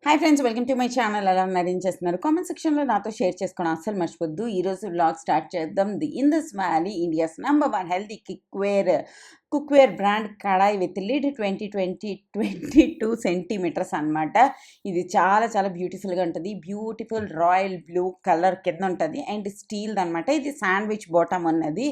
Hi friends, welcome to my channel. ఎలా ఉన్నారు, ఏం చేస్తున్నారు? కామెంట్ సెక్షన్లో నాతో షేర్ చేసుకోవడం అస్సలు మర్చిపోద్దు. ఈరోజు వ్లాగ్ స్టార్ట్ చేద్దాం. The Indus valley India's #1 healthy cookware brand kadai with lid 22 centimetres అనమాట. ఇది చాలా చాలా బ్యూటిఫుల్గా ఉంటుంది. బ్యూటిఫుల్ రాయల్ బ్లూ కలర్ కింద ఉంటుంది అండ్ స్టీల్ది అనమాట. ఇది శాండ్విచ్ బాటమ్ అన్నది.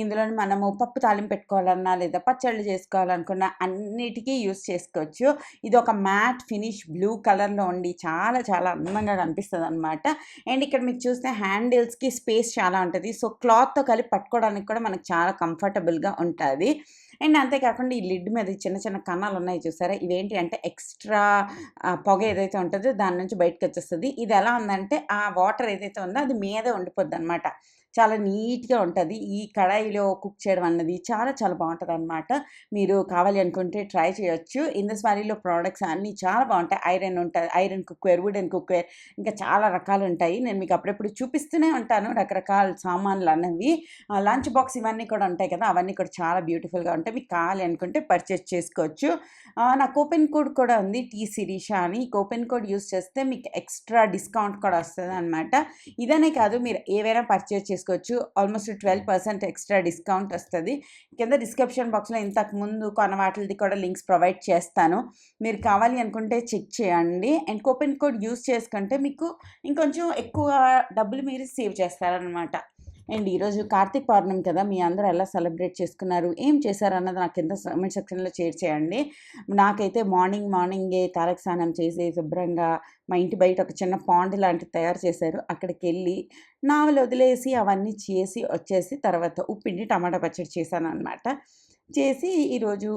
ఇందులో మనము పప్పు తాలింపు పెట్టుకోవాలన్నా లేదా పచ్చళ్ళు చేసుకోవాలనుకున్నా అన్నిటికీ యూస్ చేసుకోవచ్చు. ఇది ఒక మ్యాట్ ఫినిష్ బ్లూ కలర్లో ఉండి చాలా చాలా అందంగా కనిపిస్తుంది అనమాట. అండ్ ఇక్కడ మీకు చూస్తే హ్యాండిల్స్కి స్పేస్ చాలా ఉంటుంది. సో క్లాత్తో కలిపి పట్టుకోవడానికి కూడా మనకు చాలా కంఫర్టబుల్గా ఉంటుంది. అండ్ అంతేకాకుండా ఈ లిడ్ మీద చిన్న చిన్న కన్నాలు ఉన్నాయి చూసారా, ఇవేంటి అంటే ఎక్స్ట్రా పొగ ఏదైతే ఉంటుందో దాని నుంచి బయటకు వచ్చేస్తుంది. ఇది ఎలా ఉందంటే ఆ వాటర్ ఏదైతే ఉందో అది మీద ఉండిపోద్ది అనమాట. చాలా నీట్గా ఉంటుంది. ఈ కడాయిలో కుక్ చేయడం అన్నది చాలా చాలా బాగుంటుంది అనమాట. మీరు కావాలి అనుకుంటే ట్రై చేయొచ్చు. ఇందస్ వ్యాలీలో ప్రోడక్ట్స్ అన్నీ చాలా బాగుంటాయి. ఐరన్ ఉంటుంది, ఐరన్ కుక్వేర్, వుడెన్ కుక్వేర్, ఇంకా చాలా రకాలు ఉంటాయి. నేను మీకు అప్పుడప్పుడు చూపిస్తూనే ఉంటాను రకరకాల సామాన్లు అన్నవి. లంచ్ బాక్స్ ఇవన్నీ కూడా ఉంటాయి కదా, అవన్నీ కూడా చాలా బ్యూటిఫుల్గా ఉంటాయి. మీకు కావాలి అనుకుంటే పర్చేస్ చేసుకోవచ్చు. నా కూపెన్ కోడ్ కూడా ఉంది, సిరీషా అని. కూపెన్ కోడ్ యూస్ చేస్తే మీకు ఎక్స్ట్రా డిస్కౌంట్ కూడా వస్తుంది అనమాట. ఇదనే కాదు, మీరు ఏవైనా పర్చేస్ చేసుకోవచ్చు. ఆల్మోస్ట్ 12% ఎక్స్ట్రా డిస్కౌంట్ వస్తుంది. కింద డిస్క్రిప్షన్ బాక్స్లో ఇంతకు ముందు కొన్న వాటిది కూడా లింక్స్ ప్రొవైడ్ చేస్తాను. మీరు కావాలి అనుకుంటే చెక్ చేయండి. అండ్ కూపెన్ కోడ్ యూస్ చేసుకుంటే మీకు ఇంకొంచెం ఎక్కువ డబ్బులు మీరు సేవ్ చేస్తారనమాట. అండ్ ఈరోజు కార్తీక పౌర్ణమి కదా, మీ అందరూ ఎలా సెలబ్రేట్ చేసుకున్నారు, ఏం చేశారు అన్నది నాకు కింద కామెంట్ సెక్షన్లో షేర్ చేయండి. నాకైతే మార్నింగే తలకు స్నానం చేసి శుభ్రంగా మా ఇంటి బయట ఒక చిన్న పాండ్ లాంటిది తయారు చేశారు. అక్కడికి వెళ్ళి నావలు వదిలేసి అవన్నీ చేసి వచ్చేసి తర్వాత ఉప్పిండి టమాటా పచ్చడి చేశాను అనమాట. చేసి ఈరోజు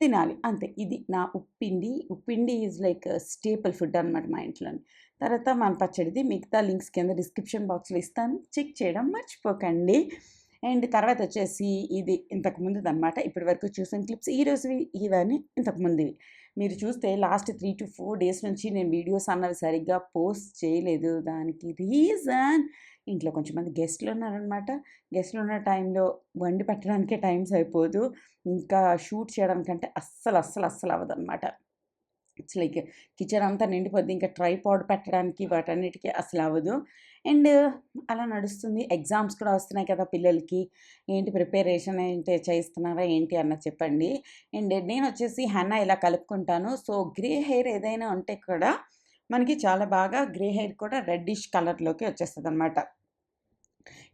తినాలి అంతే. ఇది నా ఉప్పిండి ఈజ్ లైక్ స్టేపుల్ ఫుడ్ అనమాట మా ఇంట్లోని. తర్వాత మన పచ్చడిది మిగతా లింక్స్ కింద డిస్క్రిప్షన్ బాక్స్లో ఇస్తాను, చెక్ చేయడం మర్చిపోకండి. అండ్ తర్వాత వచ్చేసి ఇది ఇంతకు ముందుదనమాట. ఇప్పటి వరకు చూసిన క్లిప్స్ ఈరోజువి, ఇవన్నీ ఇంతకు ముందువి. మీరు చూస్తే లాస్ట్ 3 to 4 డేస్ నుంచి నేను వీడియోస్ అన్నవి సరిగ్గా పోస్ట్ చేయలేదు. దానికి రీజన్, ఇంట్లో కొంచెం మంది గెస్ట్లు ఉన్నారనమాట. గెస్ట్లు ఉన్న టైంలో వండి పెట్టడానికే టైం సరిపోదు. ఇంకా షూట్ చేయడానికంటే అస్సలు అవ్వదనమాట. ఇట్స్ లైక్ కిచెన్ అంతా నిండిపోద్ది. ఇంకా ట్రైపాడ్ పెట్టడానికి వాటన్నిటికీ అసలు అవ్వదు. అండ్ అలా నడుస్తుంది. ఎగ్జామ్స్ కూడా వస్తున్నాయి కదా పిల్లలకి. ఏంటి ప్రిపరేషన్ ఏంటి చేస్తున్నారా ఏంటి అన్నది చెప్పండి. అండ్ నేను వచ్చేసి హెన్నా ఇలా కలుపుకుంటాను. సో గ్రే హెయిర్ ఏదైనా ఉంటే కూడా మనకి చాలా బాగా గ్రే హెయిర్ కూడా రెడ్డిష్ కలర్లోకి వచ్చేస్తుంది అనమాట.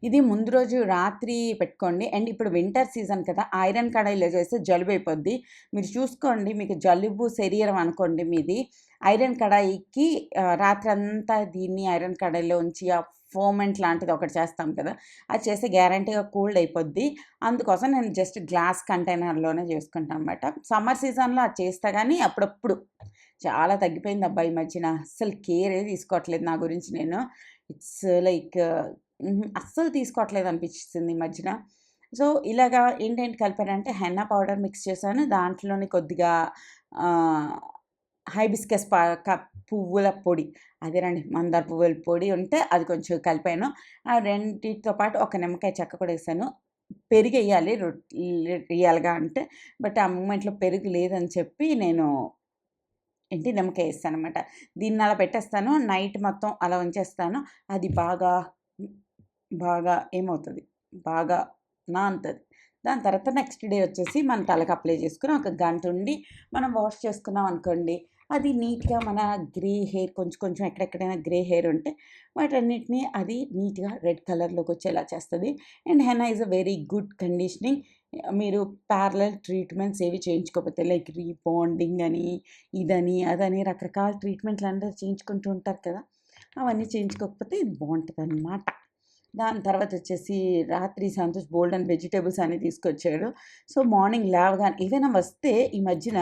ఇది ముందు రోజు రాత్రి పెట్టుకోండి. అండ్ ఇప్పుడు వింటర్ సీజన్ కదా, ఐరన్ కడాయిలో చేస్తే జలుబు అయిపోద్ది. మీరు చూసుకోండి, మీకు జలుబు శరీరం అనుకోండి మీది. ఐరన్ కడాయికి రాత్రంతా దీన్ని ఐరన్ కడాయిలో ఉంచి ఆ ఫోమెంట్ లాంటిది ఒకటి చేస్తాం కదా, అది చేస్తే గ్యారంటీగా కూల్డ్ అయిపోద్ది. అందుకోసం నేను జస్ట్ గ్లాస్ కంటైనర్లోనే చేసుకుంటాను అనమాట. సమ్మర్ సీజన్లో అది చేస్తా కానీ అప్పుడప్పుడు. చాలా తగ్గిపోయింది అబ్బాయి ఈ మధ్యన. అస్సలు కేరే తీసుకోవట్లేదు నా గురించి నేను. ఇట్స్ లైక్ అస్సలు తీసుకోవట్లేదు అనిపించింది ఈ మధ్యన. సో ఇలాగా ఏంటేంటి కలిపానంటే హెన్నా పౌడర్ మిక్స్ చేశాను. దాంట్లోని కొద్దిగా హైబిస్కస్ పువ్వుల పొడి, అదేనండి మందార పువ్వుల పొడి ఉంటే అది కొంచెం కలిపాను. ఆ రెండిటితో పాటు ఒక నిమ్మకాయ చెక్క కూడా వేసాను. పెరుగు వేయాలి రియల్గా అంటే, బట్ ఆ మూమెంట్లో పెరుగు లేదని చెప్పి నేను నిమ్మకాయ వేస్తాను అనమాట. దీన్ని అలా పెట్టేస్తాను. నైట్ మొత్తం అలా ఉంచేస్తాను. అది బాగా ఏమవుతుంది, బాగా నానుతుంది. దాని తర్వాత నెక్స్ట్ డే వచ్చేసి మన తలకు అప్లై చేసుకుని ఒక గంట ఉండి మనం వాష్ చేసుకున్నాం అనుకోండి, అది నీట్గా మన గ్రే హెయిర్ కొంచెం ఎక్కడెక్కడైనా గ్రే హెయిర్ ఉంటే వాటన్నిటిని అది నీట్గా రెడ్ కలర్లోకి వచ్చేలా చేస్తుంది. And henna is a very good conditioning. మీరు ప్యారలల్ ట్రీట్మెంట్స్ ఏవి చేయించుకోకపోతే లైక్ రీబాండింగ్ అని, ఇదని అదని రకరకాల ట్రీట్మెంట్లు అందరూ చేయించుకుంటూ ఉంటారు కదా, అవన్నీ చేయించుకోకపోతే ఇది బాగుంటుంది అనమాట. దాని తర్వాత వచ్చేసి రాత్రి సంతోష్ బోల్డ్ అండ్ వెజిటేబుల్స్ అన్నీ తీసుకొచ్చాడు. సో మార్నింగ్ లేవగానే ఏదైనా వస్తే ఈ మధ్యన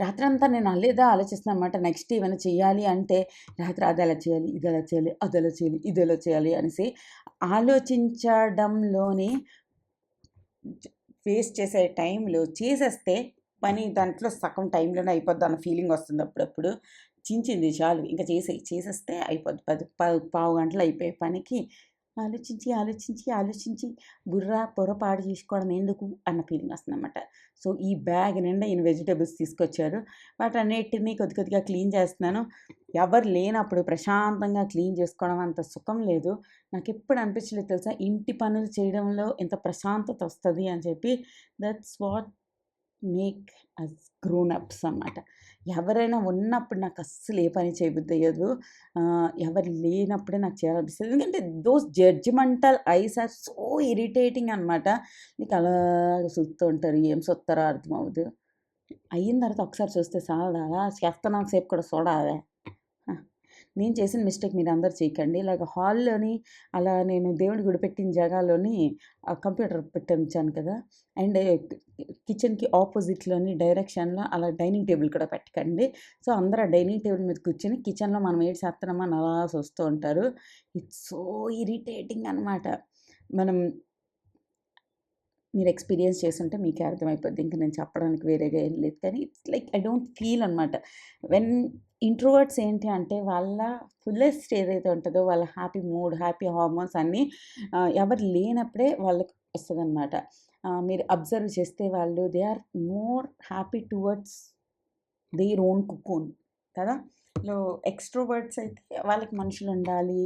రాత్రంతా నేను అల్లేదా ఆలోచిస్తాను అనమాట. నెక్స్ట్ ఏమైనా చేయాలి అంటే రాత్రి అది ఎలా చేయాలి, ఇది ఎలా చేయాలి, అది ఎలా చేయాలి, ఇది ఎలా చేయాలి అనేసి ఆలోచించడంలోనే వేస్ట్ చేసే టైంలో చేసేస్తే పని దాంట్లో సగం టైంలోనే అయిపోద్ది అన్న ఫీలింగ్ వస్తుంది అప్పుడప్పుడు. చించింది చాలు ఇంకా చేసేస్తే అయిపోద్ది. పావు గంటలో అయిపోయే పనికి ఆలోచించి, ఆలోచించి, ఆలోచించి పొరపాటు చేసుకోవడం ఎందుకు అన్న ఫీలింగ్ వస్తుందనమాట. సో, ఈ బ్యాగ్ నిండా ఈయన వెజిటబుల్స్ తీసుకొచ్చారు. వాటన్నిటిని కొద్ది కొద్దిగా క్లీన్ చేస్తున్నాను. ఎవరు లేనప్పుడు ప్రశాంతంగా క్లీన్ చేసుకోవడం అంత సుఖం లేదు. నాకెప్పుడు అనిపించలేదు తెలుసా, ఇంటి పనులు చేయడంలో ఇంత ప్రశాంతత వస్తది అని చెప్పి. That's what make us grown ups అనమాట. ఎవరైనా ఉన్నప్పుడు నాకు అస్సలు ఏ పని చేయబుద్దయ్యదు. ఎవరు లేనప్పుడే నాకు చేయాలనిపిస్తది. ఎందుకంటే those judgmental eyes are so irritating అనమాట. నీకు అలాగ చూస్తూ ఉంటారు. ఏం చూస్తారో అర్థమవ్వదు. అయిన తర్వాత ఒకసారి చూస్తే చాలదా? అలా చేస్తున్నంత సేపు కూడా చూడాలా? నేను చేసిన మిస్టేక్ మీరందరూ చేయకండి. ఇలాగ హాల్‌లోని అలా నేను దేవుడి గుడి పెట్టిన జాగాలోని కంప్యూటర్ పెట్టించాను కదా! అండ్ కిచెన్‌కి ఆపోజిట్‌లోని డైరెక్షన్‌లో అలా డైనింగ్ టేబుల్ కూడా పెట్టకండి. సో, అందరూ ఆ డైనింగ్ టేబుల్ మీద కూర్చొని కిచెన్‌లో మనం ఏటి చేస్తున్నామో అని అలా చూస్తూ ఉంటారు. ఇట్స్ సో ఇరిటేటింగ్ అనమాట. మనం మీరు ఎక్స్‌పీరియన్స్ చేసుంటే మీకే అర్థమైపోద్ది. ఇంక నేను చెప్పడానికి వేరేగా ఏం లేదు. కానీ it's like I don't feel అనమాట. వెన్ ఇంట్రోవర్ట్స్ ఏంటి అంటే వాళ్ళ ఫుల్లెస్ట్ ఏదైతే ఉంటదో వాళ్ళ హ్యాపీ మూడ్, హ్యాపీ హార్మోన్స్ అన్నీ ఎవరు లేనప్పుడే వాళ్ళకి వస్తదనమాట. మీరు అబ్జర్వ్ చేస్తే వాళ్ళు they are more happy towards their own cocoon కదా! ఎక్స్‌ట్రోవర్ట్స్ అయితే వాళ్ళకి మనుషులుండాలి,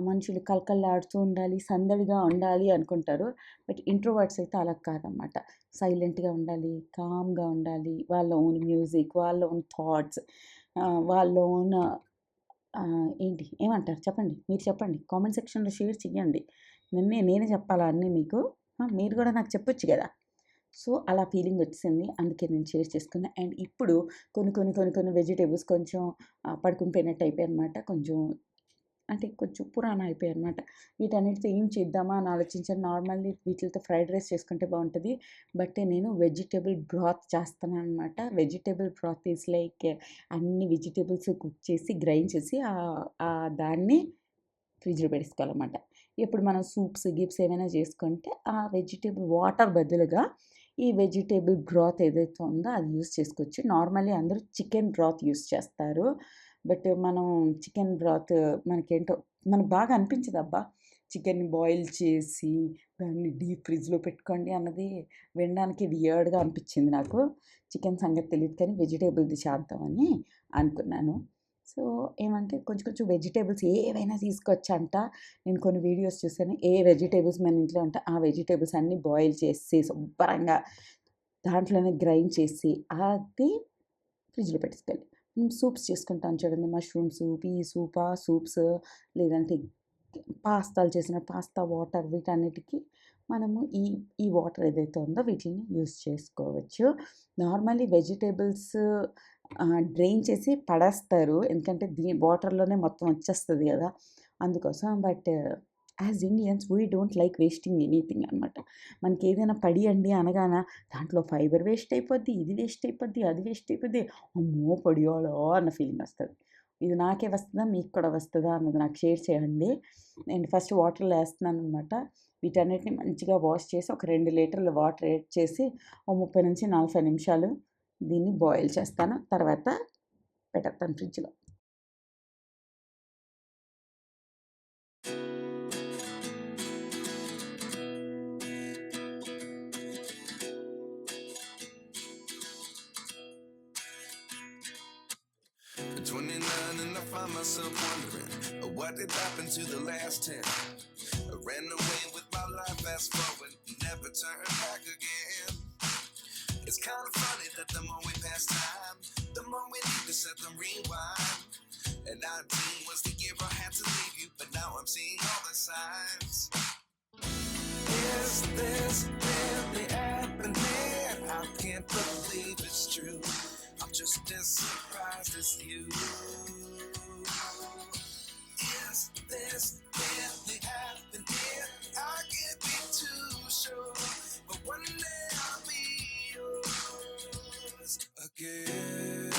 మనుషులు కళకళలాడుతూ ఉండాలి, సందడిగా ఉండాలి అనుకుంటారు. బట్ ఇంట్రోవర్ట్స్ అయితే అలా కాదనమాట. సైలెంట్‌గా ఉండాలి, కామ్‌గా ఉండాలి. వాళ్ళ ఓన్ మ్యూజిక్, వాళ్ళ ఓన్ థాట్స్, వాళ్ళ ఓన్ ఏంటి ఏమంటారు చెప్పండి? మీరు చెప్పండి. కామెంట్ సెక్షన్‌లో షేర్ చెయ్యండి. నేనే చెప్పాలా అన్నీ మీకు? మీరు గూడా నాకు చెప్పొచ్చు గదా! సో, అలా ఫీలింగొచ్చేసింది. అందుకే నేను షేర్ చేసుకున్నా. అండ్ ఇప్పుడు కొన్ని వెజిటబుల్స్ కొంచెం పడుకొని పోయినట్టు అయిపోయాయనమాట. కొంచెం పురాణ అయిపోయాయనమాట. వీటన్నిటితో ఏం చేద్దామా అని ఆలోచించాను. నార్మల్లీ వీటిలతో ఫ్రైడ్ రైస్ చేసుకుంటే బావుంటది. బట్ నేను వెజిటబుల్ బ్రాత్ చేస్తున్నాననమాట. వెజిటబుల్ బ్రాత్ ఈస్ లైక్ అన్ని వెజిటబుల్స్ కుక్ చేసి, గ్రైండ్ చేసి దాన్ని ఫ్రిడ్జ్‌లో పెట్టేసుకోవాలనమాట. ఇప్పుడు మనం గీప్స్ ఏమైనా చేసుకుంటే ఆ వెజిటబుల్ వాటర్ బదులుగా ఈ వెజిటబుల్ బ్రాత్ ఏదైతే ఉందో అది యూజ్ చేసుకోవచ్చు. నార్మల్లీ అందరూ చికెన్ బ్రాత్ యూజ్ చేస్తారు. బట్ మనం చికెన్ బ్రాత్ మనకేంటో మనకు బాగా అనిపించదబ్బా! చికెన్‌ని బాయిల్ చేసి దాన్ని డీప్ ఫ్రిడ్జ్‌లో పెట్టుకోండి అన్నది వినడానికి వియర్డ్‌గా అనిపించింది నాకు. చికెన్ సంగతి తెలీదు కానీ వెజిటబుల్‌ది చేద్దామని అనుకున్నాను. సో, ఏమంటే కొంచెం వెజిటబుల్స్ ఏవైనా తీసుకోవచ్చంట. నేను కొన్ని వీడియోస్ చూసాను. ఏ వెజిటబుల్స్ మన ఇంట్లో ఉంటే ఆ వెజిటబుల్స్ అన్నీ బాయిల్ చేసి శుభ్రంగా దాంట్లోనే గ్రైండ్ చేసి అది ఫ్రిడ్జ్‌లో పెట్టేసుకోవాలి. సూప్స్ చేసుకుంటాం చూడండి. మష్రూమ్ సూప్, ఈ సూప్, ఆ సూప్స్ లేదంటే పాస్తాలు చేసిన పాస్తా వాటర్ వీటన్నిటికి మనము ఈ వాటర్ ఏదైతే ఉందో వీటిని యూజ్ చేసుకోవచ్చు. నార్మల్లీ వెజిటబుల్స్ డ్రైన్ చేసి పడేస్తారు. ఎందుకంటే వాటర్‌లోనే మొత్తం వచ్చేస్తది గదా! అందుకోసం. But as Indians we don't like wasting anything అనమాట. మనకేదైనా పడియండి అనగాన దాంట్లో ఫైబర్ వేస్ట్ అయిపోద్ది, ఇది వేస్ట్ అయిపోద్ది, అది వేస్ట్ అయిపోద్ది. అమ్మో! పడియాలా అన్న ఫీలింగ్ వస్తది. ఇది నాకే వస్తదా? మీకు కూడా వస్తదా? అన్నది నాకు షేర్ చేయండి. నేను ఫస్ట్ వాటర్‌లో ఏస్తున్నాననమాట. వీటన్నిటిని మంచిగా వాష్ చేసి ఒక 2 లీటర్ల వాటర్ యాడ్ చేసి ఓ 30-40 నిమిషాలు దీన్ని బాయిల్ చేస్తాను. తర్వాత పెట్టేత్తాను ఫ్రిడ్జ్‌లో. At 29 and I find myself wondering what did happen to the last 10. I ran away with my life, fast forward, never turn back again. It's kind of funny that the more we pass time, the more we need to set them rewind. And 19 was the year I had to leave you, but now I'm seeing all the signs. Is this really happening? I can't believe it's true. I'm just as surprised as you. Is this really happening? I can't be too sure, but one day I'll be yours again.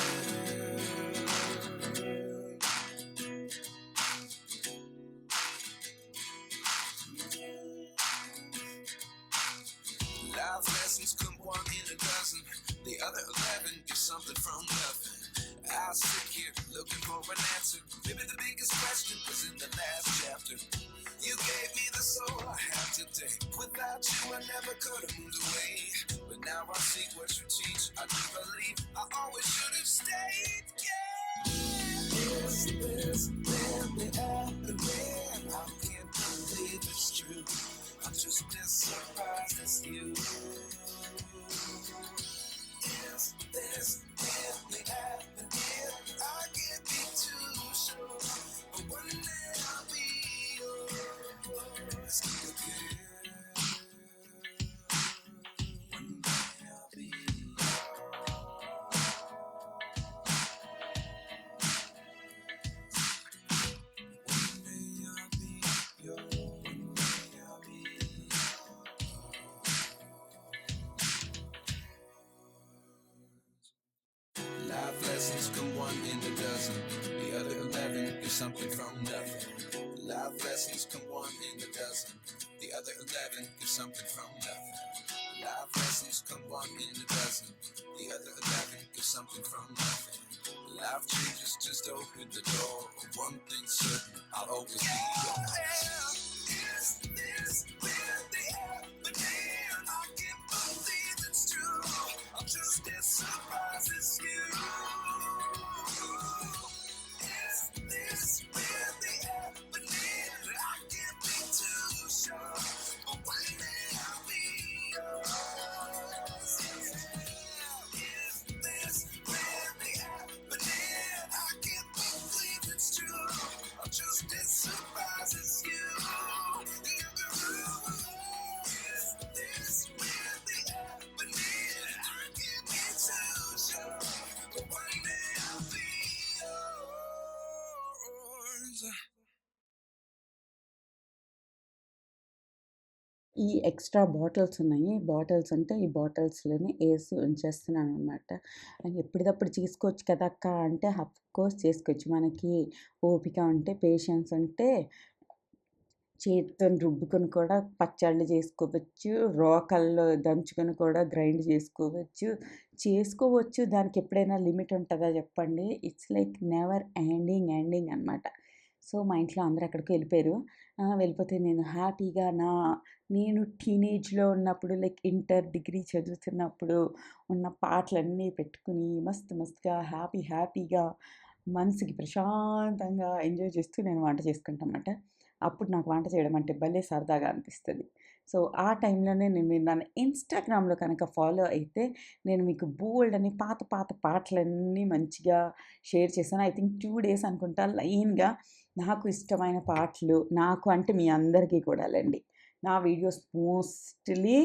Life lessons come one in a dozen. The other 11 get something from nothing. I sit here looking for an answer. Maybe the biggest question was in the last chapter. You gave me the soul I have today. Without you, I never could have moved away. But now I see what you teach. I do believe I always should have stayed. Yeah. Is this really happening? I can't believe it's true. I'm just as surprised as you. Is this really happening? I can't be too sure, but one day I'll be yours again. One day I'll be Life lessons come one in a dozen. The other 11 is something from nothing. Life lessons come one in a dozen. The other 11 is something from nothing. Life lessons come one in a dozen. The other 11 is something from nothing. Life changes, just open the door. One thing certain, I'll always be yours. Is this really happening? I can't believe it's true. I'm just as surprised as you. Is this really happening? I can't be too sure, but one day I'll be yours. Is this really happening? I can't believe it's true. I'm just as surprised as you. Is this really happening? I can't be too sure, but one day I'll be yours. ఈ extra bottles ఉన్నాయి. Bottles అంటే ఈ బాటిల్స్‌లోనే ఏసి ఉంచేస్తున్నాననమాట. ఎప్పటిదప్పుడు చేసుకోవచ్చు కదా అక్క అంటే, of course చేసుకోవచ్చు. మనకి ఓపిక ఉంటే, పేషెన్స్ ఉంటే చేత్తోని రుబ్బుకొని కూడా పచ్చళ్ళు చేసుకోవచ్చు. రోకల్లో దంచుకొని కూడా గ్రైండ్ చేసుకోవచ్చు. దానికి ఎప్పుడైనా లిమిట్ ఉంటదా చెప్పండి? ఇట్స్ లైక్ నెవర్ ఎండింగ్ అనమాట. సో, మా ఇంట్లో అందరూ ఎక్కడికో వెళ్ళిపోయారు. వెళ్ళిపోతే నేను హ్యాపీగా నేను టీనేజ్‌లో ఉన్నప్పుడు లైక్ ఇంటర్, డిగ్రీ చదువుతున్నప్పుడు ఉన్న పాటలన్నీ పెట్టుకుని మస్తుగా హ్యాపీగా మనసుకి ప్రశాంతంగా ఎంజాయ్ చేస్తూ నేను వంట చేసుకుంటానమాట. అప్పుడు నాకు వంట చేయడం అంటే భలే సరదాగా అనిపిస్తది. సో, ఆ టైంలోనే మీరు నన్ను ఇన్‌స్టాగ్రామ్‌లో కనుక ఫాలో అయితే నేను మీకు బోలెడన్ని పాత పాటలన్నీ మంచిగా షేర్ చేశాను. ఐ థింక్ 2 డేస్ అనుకుంటా లైన్‌గా నాకు ఇష్టమైన పాటలు, నాకు అంటే మీ అందరికీ కూడాలండి. నా వీడియోస్ మోస్ట్‌లీ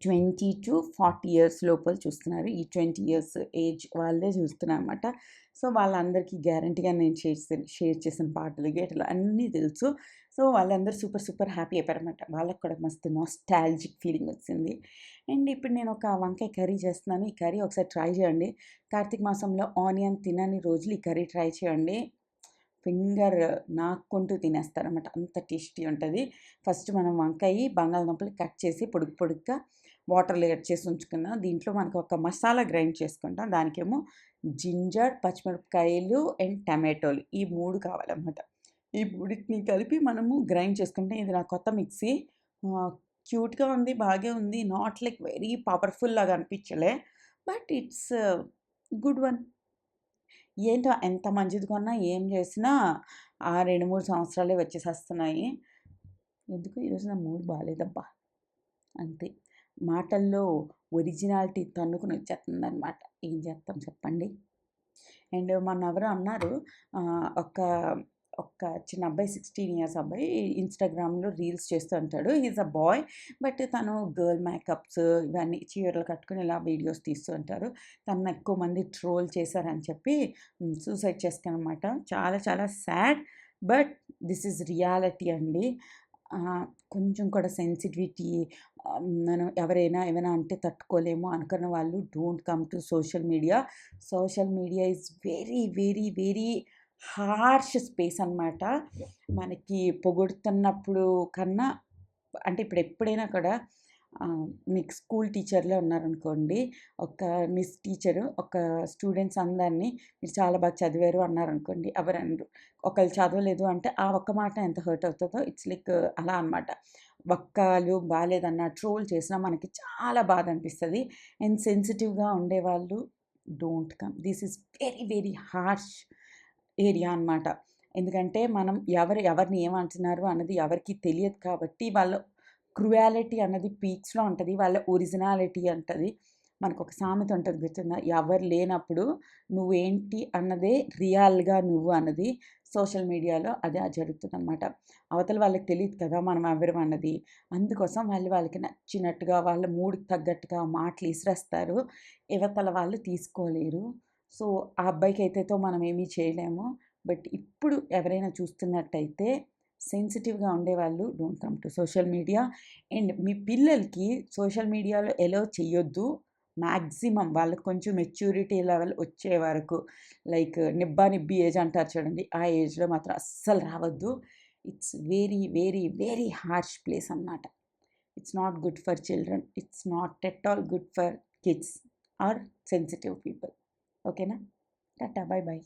20-40 ఇయర్స్ లోపల చూస్తున్నారు. ఈ 20 ఇయర్స్ ఏజ్ వాళ్ళే చూస్తున్నారనమాట. సో, వాళ్ళందరికీ గ్యారంటీగా నేను షేర్ చేసిన పాటలు, గీటలు అన్నీ తెలుసు. సో, వాళ్ళందరూ సూపర్ హ్యాపీ అయిపోయారనమాట. వాళ్ళకి కూడా మస్తు నాస్టాల్జిక్ ఫీలింగ్ వచ్చింది. అండ్ ఇప్పుడు నేను ఒక వంకాయ కర్రీ చేస్తున్నాను. ఈ కర్రీ ఒకసారి ట్రై చేయండి. కార్తీక మాసంలో ఆనియన్ తినని రోజులు ఈ కర్రీ ట్రై చేయండి. ఫింగర్ నాక్కుంటూ తినేస్తారనమాట. అంత టేస్టీ ఉంటది. ఫస్ట్ మనం వంకాయి, బంగాళదుంపలు కట్ చేసి పొడుగ్గా వాటర్‌లో యాడ్ చేసి ఉంచుకున్నాం. దీంట్లో మనకు ఒక మసాలా గ్రైండ్ చేసుకుంటాం. దానికేమో జింజర్, పచ్చిమిరపకాయలు అండ్ టమాటోలు ఈ 3 కావాలనమాట. ఈ మూడిటిని కలిపి మనము గ్రైండ్ చేసుకుంటే ఇది నా కొత్త మిక్సీ. క్యూట్‌గా ఉంది. బాగే ఉంది. నాట్ లైక్ వెరీ పవర్‌ఫుల్ లాగా అనిపించలే. But it's good one. ఏంటో ఎంత మంచిది కొన్నా, ఏం చేసినా ఆ 2, 3 సంవత్సరాలే వచ్చేసేస్తున్నాయి. ఎందుకో ఈరోజు నా మూడ్ బాలేదబ్బా! అంతే. మాటల్లో ఒరిజినాలిటీ తన్నుకొని వచ్చేస్తుందనమాట. ఏం చేస్తాం చెప్పండి? అండ్ మొన్నెవరో అన్నారు ఒక చిన్న అబ్బాయి 16 ఇయర్స్ అబ్బాయి ఇన్‌స్టాగ్రామ్‌లో రీల్స్ చేస్తూ ఉంటాడు. He is a boy. But తను గర్ల్ మేకప్స్ ఇవన్నీ చీరలు కట్టుకొని ఇలా వీడియోస్ తీస్తూ ఉంటారు. తనని ఎక్కువ మంది ట్రోల్ చేశారని చెప్పి సూసైడ్ చేసుకున్నాననమాట. చాలా sad. But this is reality అండి. కొంచెం కూడా సెన్సిటివిటీ మనం ఎవరైనా ఏమైనా అంటే తట్టుకోలేము అనుకున్న వాళ్ళు don't come to social media. Social media is very harsh space అనమాట. మనకి పొగుడుతున్నప్పుడు కన్నా అంటే ఇప్పుడు ఎప్పుడైనా కూడా మీకు స్కూల్ టీచర్‌లే ఉన్నారనుకోండి. ఒక మిస్ టీచరు ఒక స్టూడెంట్స్ అందరిని మీరు చాలా బాగా చదివారు అన్నారనుకోండి. ఎవరనరు. ఒకళ్ళు చదవలేదు అంటే ఆ ఒక్క మాట ఎంత హర్ట్ అవుతదో ఇట్స్ లైక్ అలా అనమాట. ఒక్కళ్ళు బాలేదన్న ట్రోల్ చేసినా మనకి చాలా బాధ అనిపిస్తది. అండ్ సెన్సిటివ్‌గా ఉండేవాళ్ళు don't come. This is very very harsh area అనమాట. ఎందుకంటే మనం ఎవరిని ఏమంటున్నారు అన్నది ఎవరికీ తెలియదు కాబట్టి వాళ్ళ క్రుయాలిటీ అన్నది పీక్స్‌లో ఉంటది. వాళ్ళ ఒరిజినాలిటీ అంటది. మనకొక సామెత ఉంటది గుర్తుందా? ఎవరు లేనప్పుడు నువ్వేంటి అన్నదే రియల్‌గా నువ్వు అన్నది. సోషల్ మీడియాలో అదే జరుగుతుందనమాట. అవతల వాళ్ళకి తెలీదు కదా! మనం ఎవరం అన్నది. అందుకోసం వాళ్ళకి నచ్చినట్టుగా వాళ్ళ మూడ్‌కి తగ్గట్టుగా మాటలు ఇసిరేస్తారు. ఇవతల వాళ్ళు తీసుకోలేరు. సో, ఆ అబ్బాయికైతేతో మనం ఏమీ చేయలేము. బట్ ఇప్పుడు ఎవరైనా చూస్తున్నట్టయితే సెన్సిటివ్‌గా ఉండేవాళ్ళు don't come to social media. And మీ పిల్లలకి సోషల్ మీడియాలో ఎలో చెయ్యొద్దు. మాక్సిమం వాళ్ళకి కొంచెం మెచ్యూరిటీ లెవెల్ వచ్చే వరకు లైక్ నిబ్బా నిబ్బి ఏజ్ అంటారు చూడండి. ఆ ఏజ్‌లో మాత్రం అస్సలు రావద్దు. It's very, very, very harsh place అనమాట. It's not good for children. It's not at all good for kids or sensitive people. ఓకేనా? టాటా. Bye by.